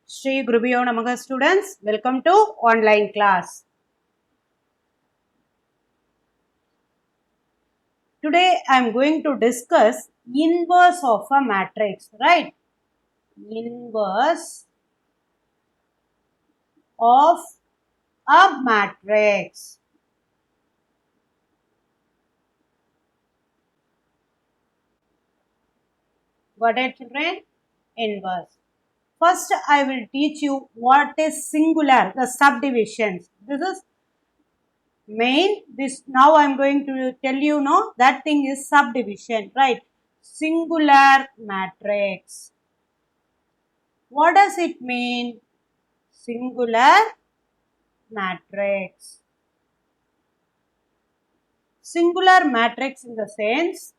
Shri Gurubhyo Namaha students, welcome to online class. Today I am going to discuss inverse of a matrix, right? Inverse of a matrix. Got it, children? Inverse. First I will teach you what is singular, the subdivisions. This is main. This now I am going to tell you, no, that thing is subdivision, right? Singular matrix. What does it mean? Singular matrix. Singular matrix in the sense,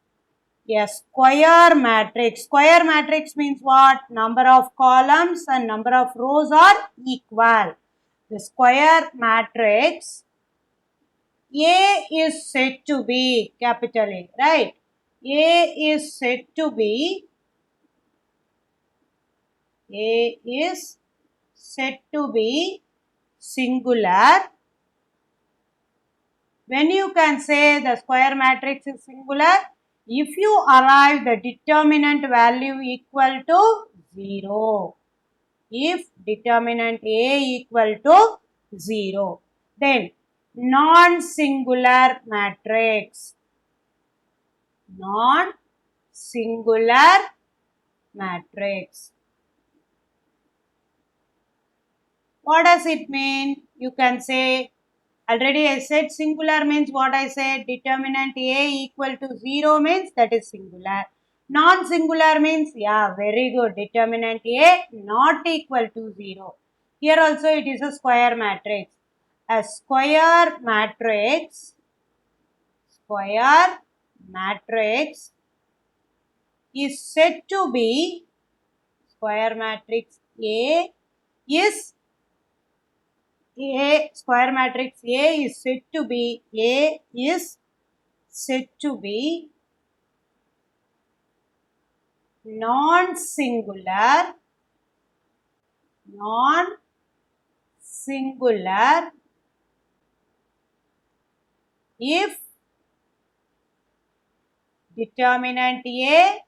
a square matrix. Square matrix means what? Number of columns and number of rows are equal. The square matrix, A is said to be capital A, right? A is said to be singular. When you can say the square matrix is singular, if you arrive the determinant value equal to 0. If determinant A equal to 0, then non-singular matrix. Non-singular matrix. What does it mean? You can say, already I said singular means what I said, determinant A equal to 0 means that is singular. Non-singular means, yeah, very good, determinant A not equal to 0. Here also it is a square matrix. A square matrix is said to be, square matrix A is square matrix A is said to be non-singular if determinant A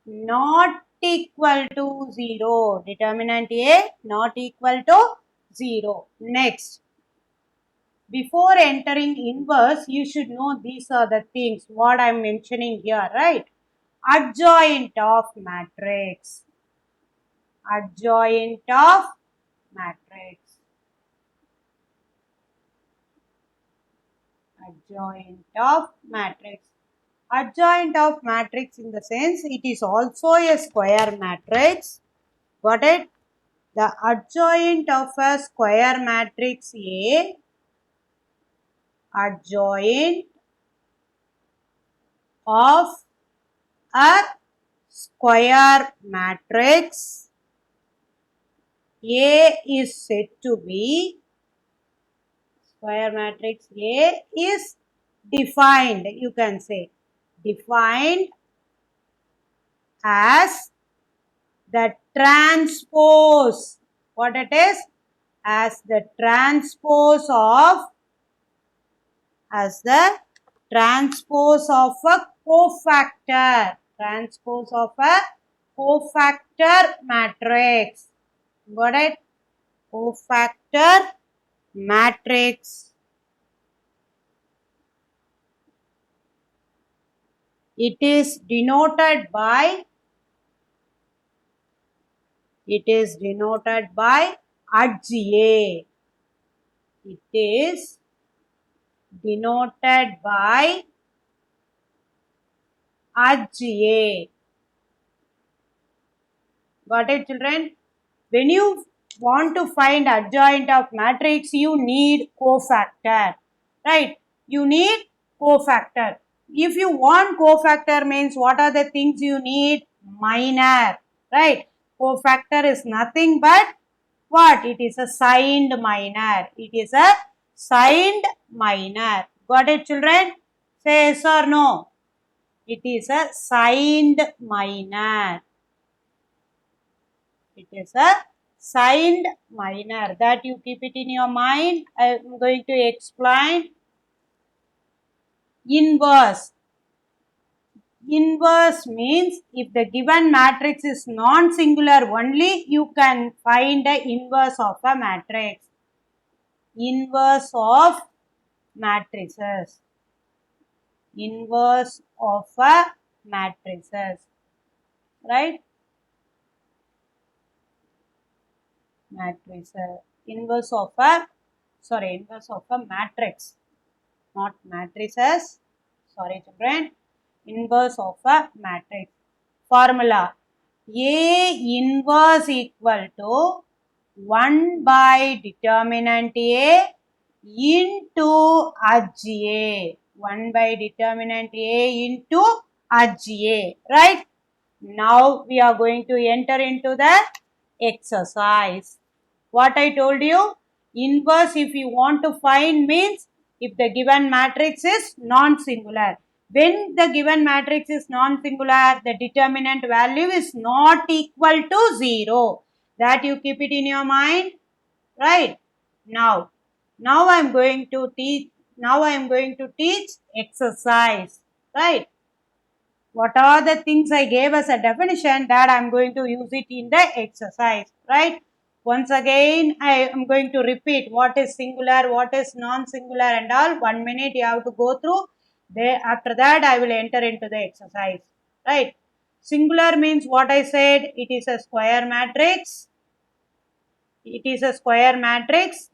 not equal to 0. Determinant A not equal to 0. Next, before entering inverse, you should know these are the things what I am mentioning here, right? Adjoint of matrix. Adjoint of matrix. Adjoint of matrix. Adjoint of matrix in the sense it is also a square matrix. Got it? The adjoint of a square matrix A, adjoint of a square matrix A is said to be, square matrix A is defined, you can say, defined as the transpose, what it is? As the transpose of a cofactor. Transpose of a cofactor matrix. Got it? Cofactor matrix. It is denoted by ADJ. It is denoted by ADJ. Got it, children? When you want to find adjoint of matrix, you need cofactor, right? You need cofactor. If you want cofactor means what are the things you need? Minor, right? Cofactor is nothing but what? It is a signed minor. It is a signed minor. Got it, children? Say yes or no. It is a signed minor. It is a signed minor. That you keep it in your mind. I am going to explain. Inverse. Inverse means if the given matrix is non-singular only, you can find the inverse of a matrix. Inverse of matrices. Inverse of a matrices. Right? Matrices. Inverse of a matrix. Not matrices. Sorry, children. Inverse of a matrix. Formula. A inverse equal to 1 by determinant A into H A. 1 by determinant A into H A. Right? Now we are going to enter into the exercise. What I told you, inverse if you want to find means if the given matrix is non-singular. When the given matrix is non-singular, the determinant value is not equal to 0. That you keep it in your mind, right? Now I am going to teach exercise, right? What are the things I gave as a definition that I am going to use it in the exercise, right? Once again, I am going to repeat what is singular, what is non-singular and all. 1 minute you have to go through. After that, I will enter into the exercise, right? Singular means what I said, it is a square matrix. It is a square matrix.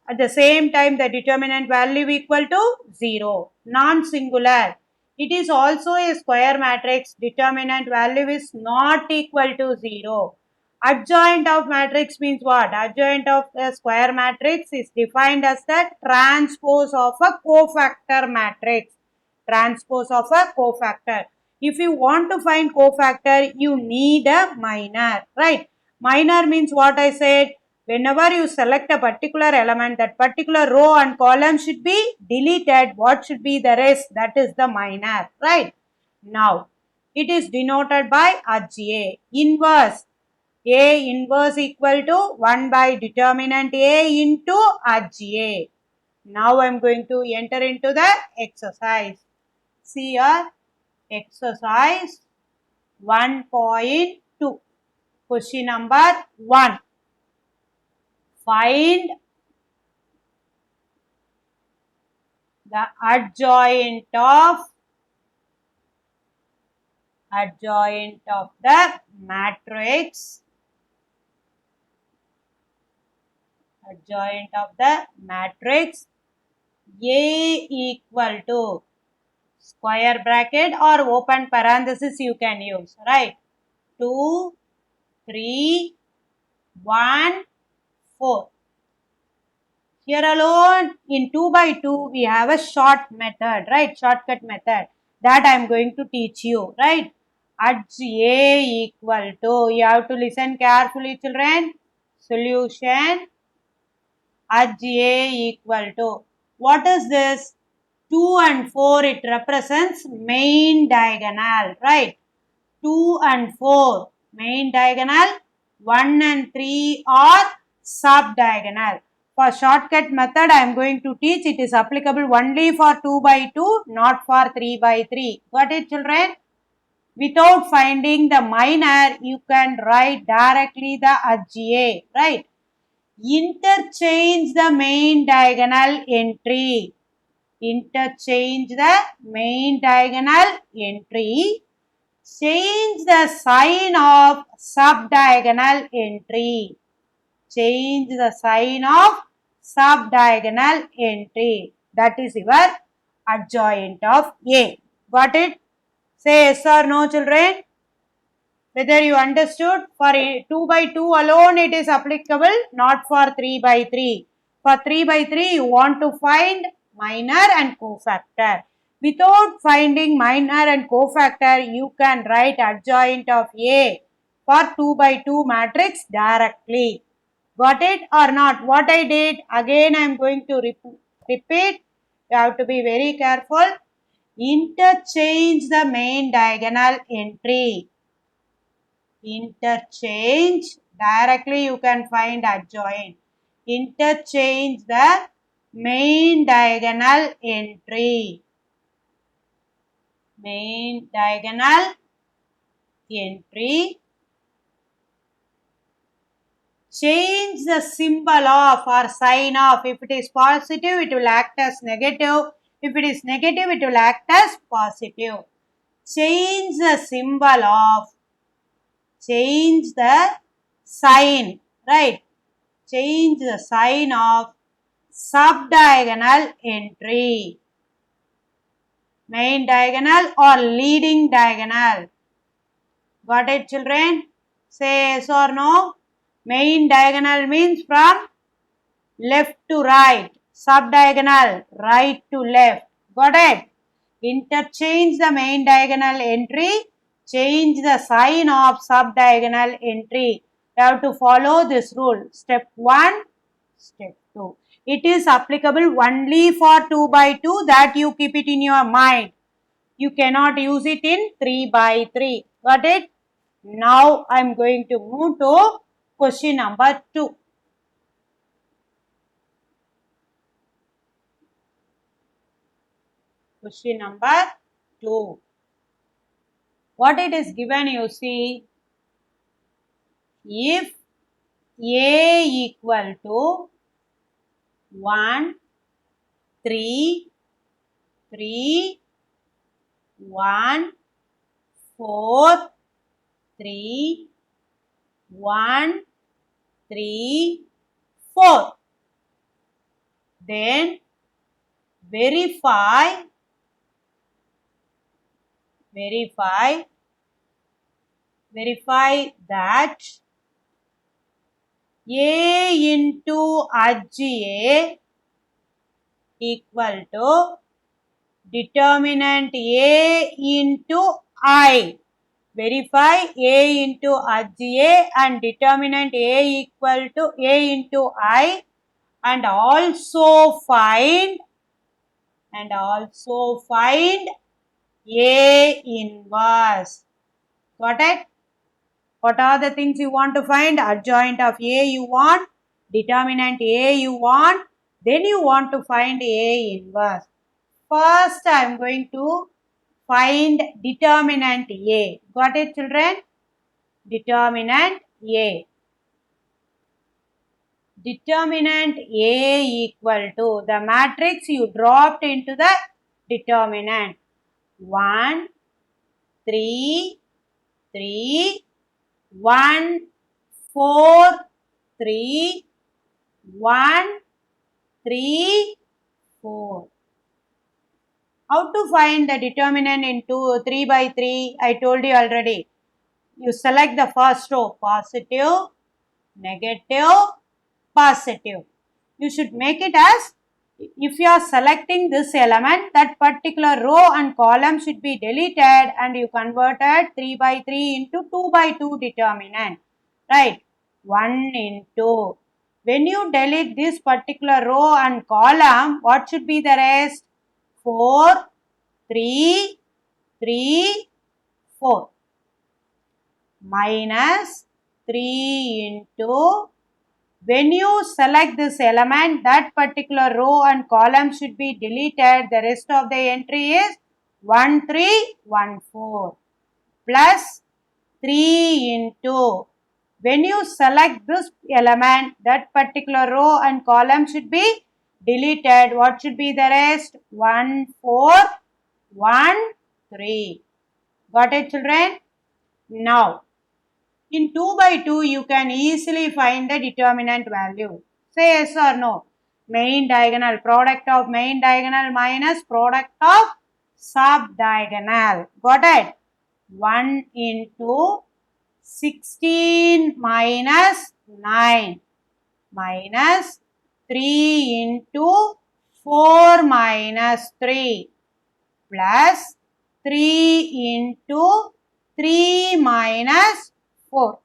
At the same time, the determinant value equal to 0. Non-singular. It is also a square matrix. Determinant value is not equal to 0. Adjoint of matrix means what? Adjoint of a square matrix is defined as the transpose of a cofactor matrix. Transpose of a cofactor. If you want to find cofactor, you need a minor, right? Minor means what I said. Whenever you select a particular element, that particular row and column should be deleted. What should be the rest? That is the minor, right? Now, it is denoted by HA. Inverse. A inverse equal to 1 by determinant A into HA. Now I am going to enter into the exercise. See here, exercise 1.2. Question number 1. Find the adjoint of the matrix. Adjoint of the matrix A equal to square bracket or open parenthesis you can use, right? 2, 3, 1, 4. Here alone in 2 by 2 we have a short method, right? Shortcut method that I am going to teach you, right? HA equal to, you have to listen carefully children. Solution HA equal to, what is this? 2 and 4 it represents main diagonal, right? 2 and 4 main diagonal, 1 and 3 are sub-diagonal. For shortcut method I am going to teach, it is applicable only for 2 by 2, not for 3 by 3. Got it children? Without finding the minor, you can write directly the HA, right? Interchange the main diagonal entry. Interchange the main diagonal entry. Change the sign of sub-diagonal entry. Change the sign of sub-diagonal entry. That is your adjoint of A. Got it? Say yes or no children. Whether you understood, for 2 by 2 alone it is applicable, not for 3 by 3. For 3 by 3 you want to find minor and cofactor. Without finding minor and cofactor, you can write adjoint of A for 2 by 2 matrix directly. Got it or not? What I did, again I am going to repeat. You have to be very careful. Interchange the main diagonal entry. Interchange Directly you can find adjoint. Interchange the main diagonal entry. Main diagonal entry. Change the symbol of or sign of. If it is positive, it will act as negative. If it is negative, it will act as positive. Change the symbol of. Change the sign. Right. Change the sign of subdiagonal entry. Main diagonal or leading diagonal. Got it, children? Say yes or no. Main diagonal means from left to right. Subdiagonal, right to left. Got it? Interchange the main diagonal entry. Change the sign of subdiagonal entry. You have to follow this rule. Step 1, step 2. It is applicable only for 2 by 2, that you keep it in your mind. You cannot use it in 3 by 3. Got it? Now I am going to move to question number 2. Question number 2. What it is given, you see, if A equal to 1, 3, 3, 1, 4, 3, 1, 3, 4. Then verify that A into adj equal to determinant A into I. Verify A into adj and determinant A equal to A into I, and also find A inverse. Got it? What are the things you want to find? Adjoint of A you want, determinant A you want, then you want to find A inverse. First I am going to find determinant A. Got it, children? Determinant A. Determinant A equal to the matrix you dropped into the determinant. 1, 3, 3, 1, 4, 3, 1, 3, 4. How to find the determinant into 3 by 3? I told you already. You select the first row, positive, negative, positive. You should make it as, if you are selecting this element, that particular row and column should be deleted and you converted 3 by 3 into 2 by 2 determinant. Right? 1 into. When you delete this particular row and column, what should be the rest? 4, 3, 3, 4. Minus 3 into. When you select this element, that particular row and column should be deleted. The rest of the entry is 1, 3, 1, 4. Plus 3 into. When you select this element, that particular row and column should be deleted. What should be the rest? 1, 4, 1, 3. Got it, children? Now, in 2 by 2, you can easily find the determinant value. Say yes or no. Main diagonal, product of main diagonal minus product of subdiagonal. Got it? 1 into 16 minus 9 minus 3 into 4 minus 3 plus 3 into 3 minus 4.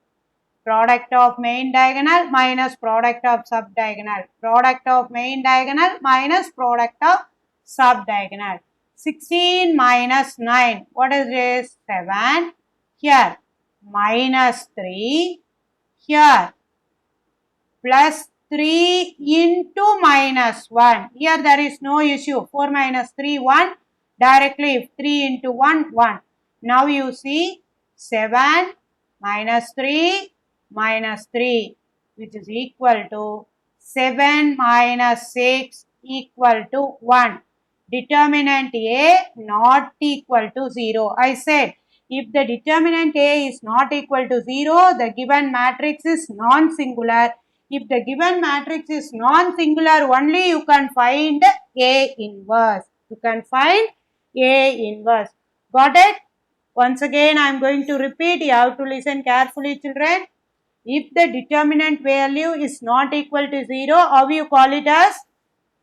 Product of main diagonal minus product of subdiagonal. Product of main diagonal minus product of subdiagonal. 16 minus 9. What is this? 7. Here minus 3. here plus 3 into minus 1. Here there is no issue. 4 minus 3, 1. Directly 3 into 1, 1. Now you see 7 minus 3 minus 3 which is equal to 7 minus 6 equal to 1. Determinant A not equal to 0. I said if the determinant A is not equal to 0, the given matrix is non-singular. If the given matrix is non-singular, only you can find A inverse. You can find A inverse. Got it? Once again, I am going to repeat. You have to listen carefully, children. If the determinant value is not equal to 0, how you call it as?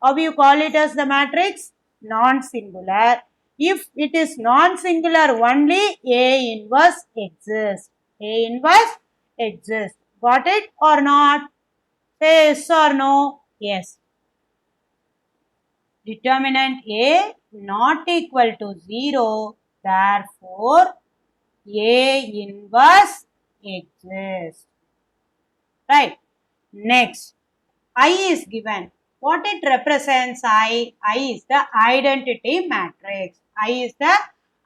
How you call it as the matrix? Non-singular. If it is non-singular, only A inverse exists. A inverse exists. Got it or not? Say yes or no? Yes. Determinant A not equal to 0. Therefore, A inverse exists. Right. Next, I is given. What it represents I? I is the identity matrix. I is the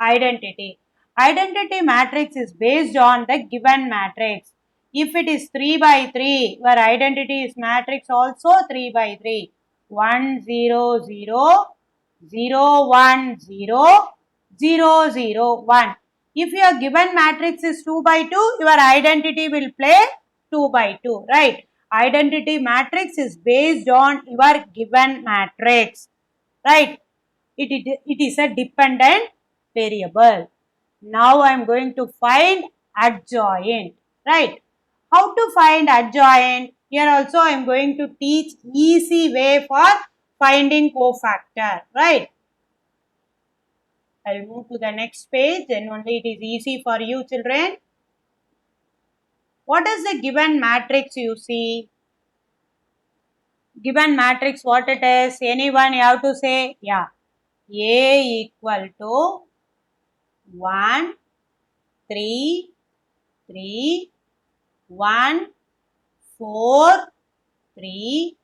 identity. Identity matrix is based on the given matrix. If it is 3 by 3, your identity is matrix also 3 by 3. 1, 0, 0, 0, 1, 0, 0, 0, 1. If your given matrix is 2 by 2, your identity will play 2 by 2, right? Identity matrix is based on your given matrix, right? It is a dependent variable. Now I am going to find adjoint, right? How to find adjoint? Here also I am going to teach easy way for finding cofactor, right? I will move to the next page, then only it is easy for you children. What is the given matrix you see? Given matrix what it is? Anyone you have to say? Yeah. A equal to 1, 3, 3, 1, 4, 3,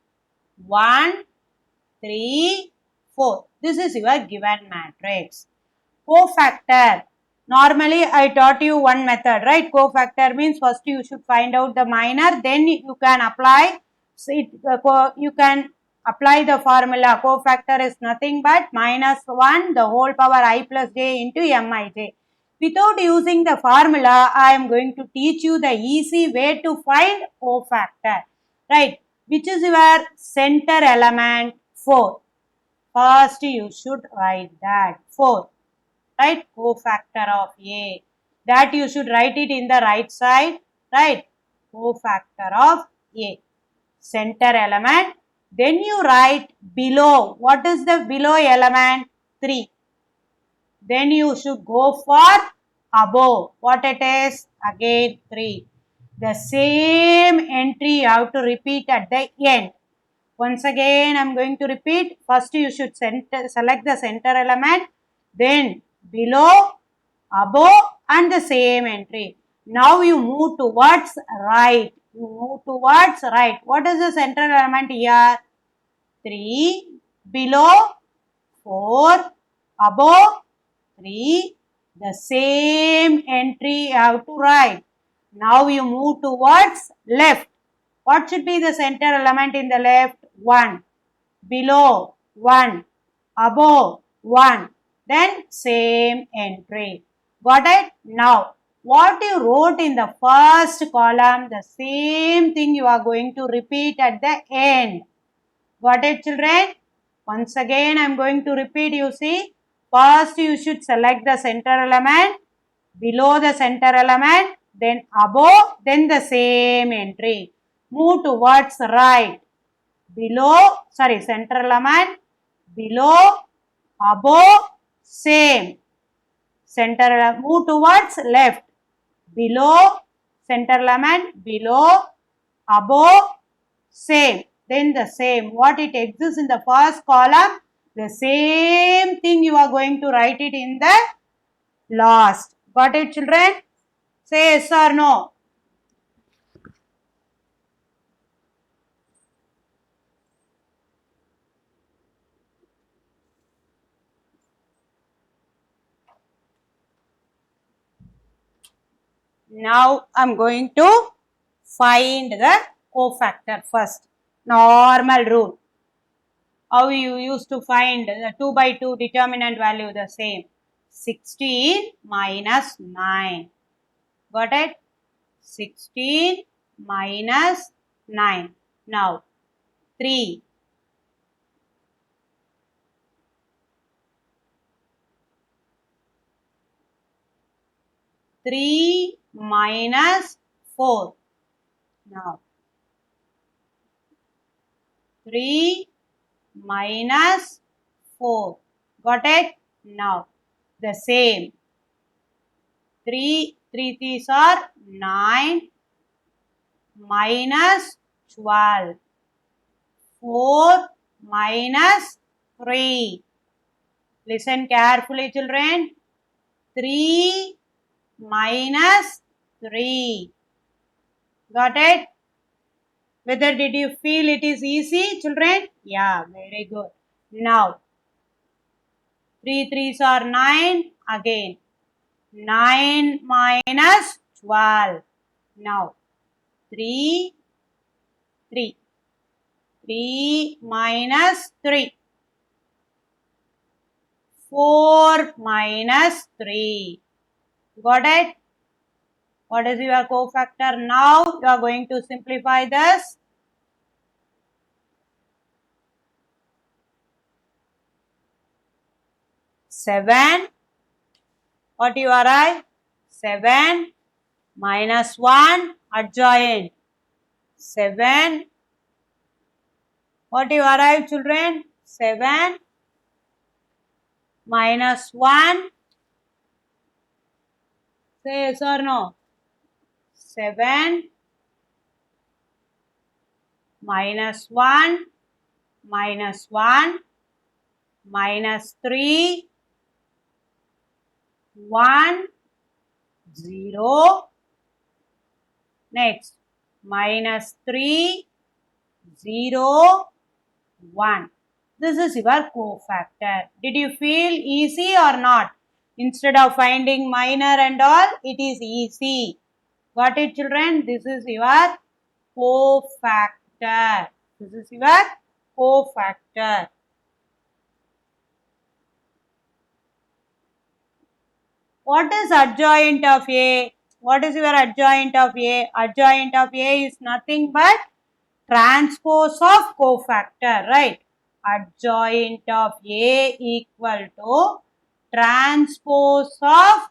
1, 3, 4. This is your given matrix. Cofactor. Normally I taught you one method, right? Cofactor means first you should find out the minor, then you can apply you can apply the formula. Cofactor is nothing but minus 1 the whole power I plus j into mij. Without using the formula, I am going to teach you the easy way to find cofactor, right? Which is your center element 4. First you should write that 4, right? Cofactor of A. That you should write it in the right side, right? Cofactor of A. Center element. Then you write below. What is the below element? 3. Then you should go for above. What it is? Again 3. The same entry you have to repeat at the end. Once again I am going to repeat. First you should select the center element. Then below, above and the same entry. Now you move towards right. You move towards right. What is the central element here? 3, below 4, above 3, the same entry you have to write. Now you move towards left. What should be the center element in the left? 1, below 1, above 1, then same entry. Got it? Now, what you wrote in the first column, the same thing you are going to repeat at the end. Got it, children? Once again, I am going to repeat, you see. First, you should select the center element, below the center element, then above, then the same entry. Move towards right. Below, center element, below, above, same. Center, move towards left. Below, center element, below, above, same. Then the same. What it exists in the first column, the same thing you are going to write it in the last. Got it, children? Say yes or no. Now I'm going to find the cofactor first. Normal rule. How you used to find the 2 by 2 determinant value the same. 16 minus 9. Got it? 16 minus 9. Now 3. 3 minus 4. Now 3 minus 4. Got it? Now the same. 3 threes are 9 minus 12. 4 minus 3. Listen carefully, children. 3 minus 3. Got it? Whether did you feel it is easy, children? Yeah, very good. Now, 3 threes are 9 again. 9 minus 12. Now, 3, 3. 3 minus 3. 4 minus 3. Got it? What is your cofactor? Now you are going to simplify this. Seven. What you arrive? 7 minus 1 adjoint. 7. What you arrive, children? 7 minus 1. Say yes or no. 7 minus 1 minus 1 minus 3 1 0. Next minus 3 0 1. This is your cofactor. Did you feel easy or not? Instead of finding minor and all, it is easy. Got it, children? This is your cofactor. This is your cofactor. What is adjoint of A? What is your adjoint of A? Adjoint of A is nothing but transpose of cofactor, right? Adjoint of A equal to transpose of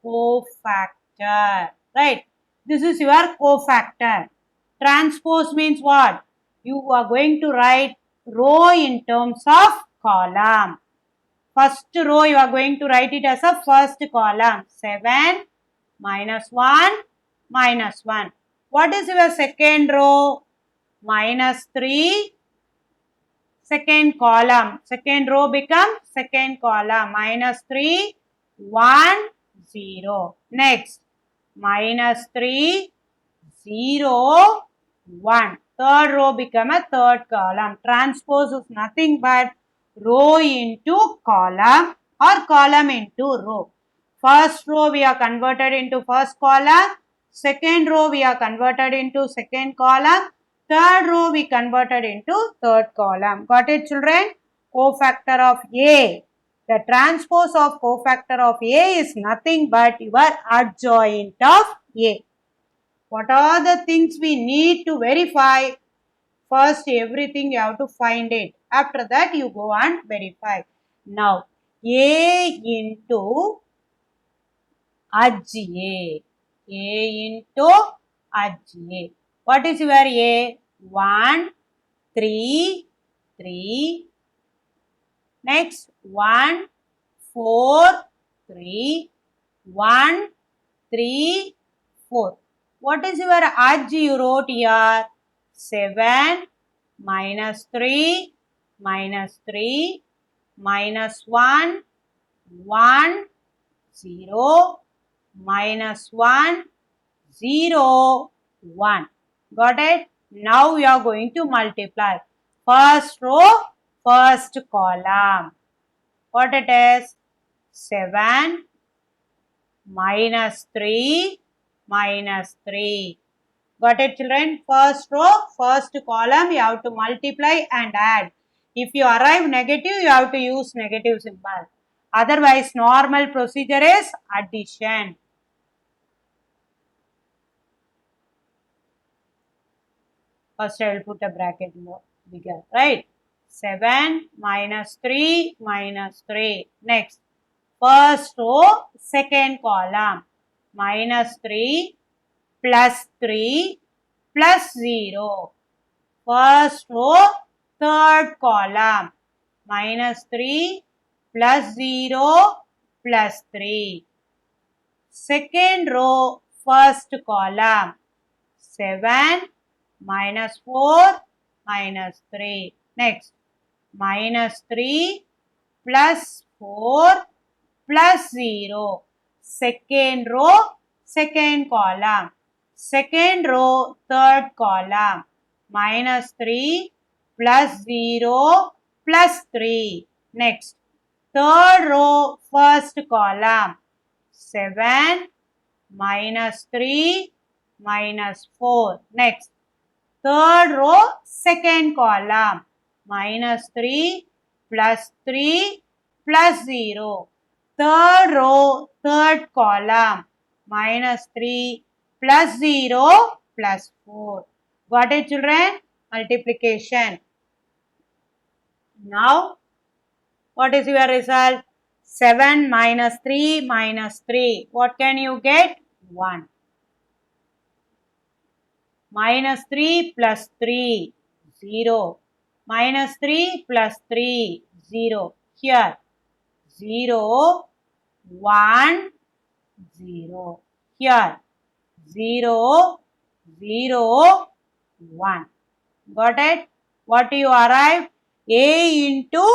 cofactor, right? This is your cofactor. Transpose means what? You are going to write row in terms of column. First row you are going to write it as a first column. 7 minus 1 minus 1. What is your second row? Minus 3. Second column. Second row becomes second column. Minus 3 1 0. Next minus 3 0 1. Third row become a third column. Transpose is nothing but row into column or column into row. First row we are converted into first column. Second row we are converted into second column. Third row we converted into third column. Got it, children? Cofactor of A. The transpose of cofactor of A is nothing but your adjoint of A. What are the things we need to verify? First, everything you have to find it. After that, you go and verify. Now, A into adj A. A into adj A. What is your A? 1, 3, 3. Next, 1, 4, 3, 1, 3, 4. What is your adj you wrote here? 7 minus 3 minus 3 minus 1 1 0 minus 1 0 1. Got it? Now we are going to multiply. First row, first column. What it is? 7 minus 3 minus 3. Got it, children? First row, first column, you have to multiply and add. If you arrive negative, you have to use negative symbol. Otherwise, normal procedure is addition. First, I will put a bracket more bigger, right? 7 minus 3 minus 3. Next, first row, second column, minus 3 plus 3 plus 0. First row, third column, minus 3 plus 0 plus 3. Second row, first column, 7 minus 4 minus 3. Next, minus 3 plus 4 plus 0. Second row, second column. Second row, third column. Minus 3 plus 0 plus 3. Next, third row, first column. 7 minus 3 minus 4. Next, third row, second column. Minus 3 plus 3 plus 0. Third row, third column. Minus 3 plus 0 plus 4. Got it, children? Multiplication. Now, what is your result? 7 minus 3 minus 3. What can you get? 1. Minus 3 plus 3, 0. Minus 3 plus 3, 0. Here, 0, 1, 0. Here, 0, 0, 1. Got it? What you arrive? A into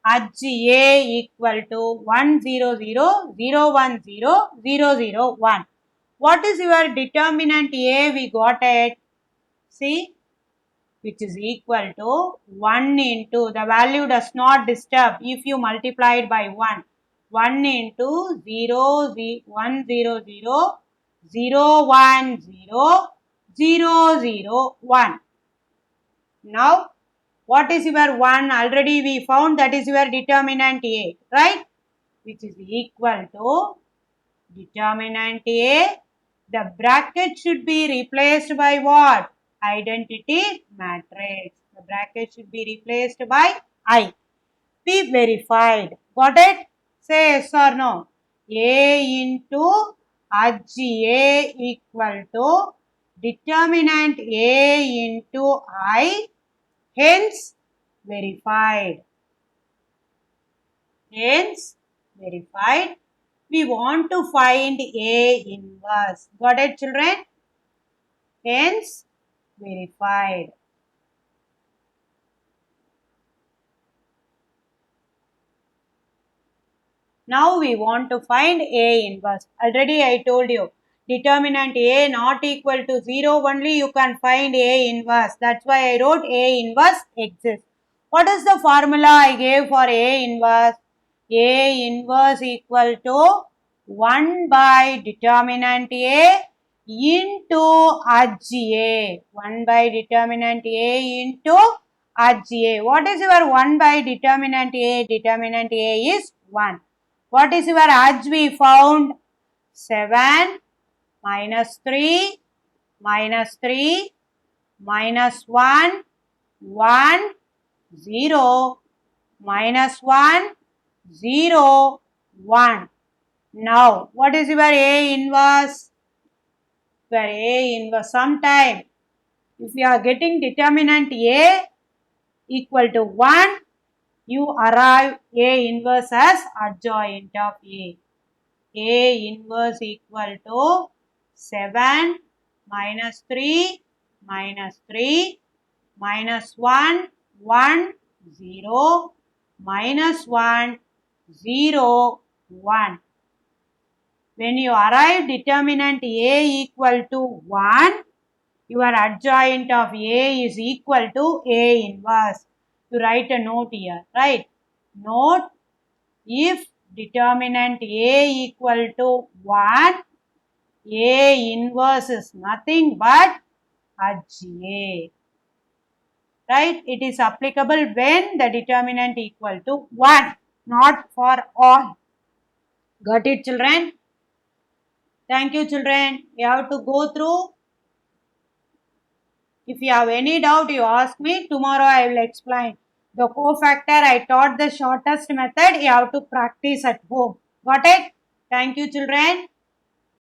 H A equal to 1, 0, 0, 0, 1, 0, 0, 0, 1. What is your determinant A? We got it. See, which is equal to 1 into, the value does not disturb if you multiply it by 1. 1 into 0, 1, 0, 0, 0, 1, 0, 0, 0, 1. Now, what is your 1? Already we found that is your determinant A, right? Which is equal to determinant A. The bracket should be replaced by what? Identity matrix. The bracket should be replaced by I. We verified. Got it? Say yes or no. A into HA equal to determinant A into I. Hence, verified. Hence, verified. We want to find A inverse. Got it, children? Hence, verified. Now we want to find A inverse. Already I told you, determinant A not equal to 0 only you can find A inverse. That's why I wrote A inverse exists. What is the formula I gave for A inverse? A inverse equal to 1 by determinant A into HA. 1 by determinant A into HA. What is your 1 by determinant A? Determinant A is 1. What is your H we found? 7 minus 3 minus 3 minus 1 1 0 minus 1 0 1. Now, what is your A inverse? Your A inverse, sometime if you are getting determinant A equal to 1, you arrive A inverse as adjoint of A. A inverse equal to 7 minus 3 minus 3 minus 1 1 0 minus 1 0 1. When you arrive determinant A equal to 1, your adjoint of A is equal to A inverse. You write a note here, right? Note, if determinant A equal to 1, A inverse is nothing but HA. Right? It is applicable when the determinant equal to 1, not for all. Got it, children? Thank you, children. You have to go through. If you have any doubt, you ask me. Tomorrow I will explain. The cofactor, I taught the shortest method. You have to practice at home. Got it? Thank you, children.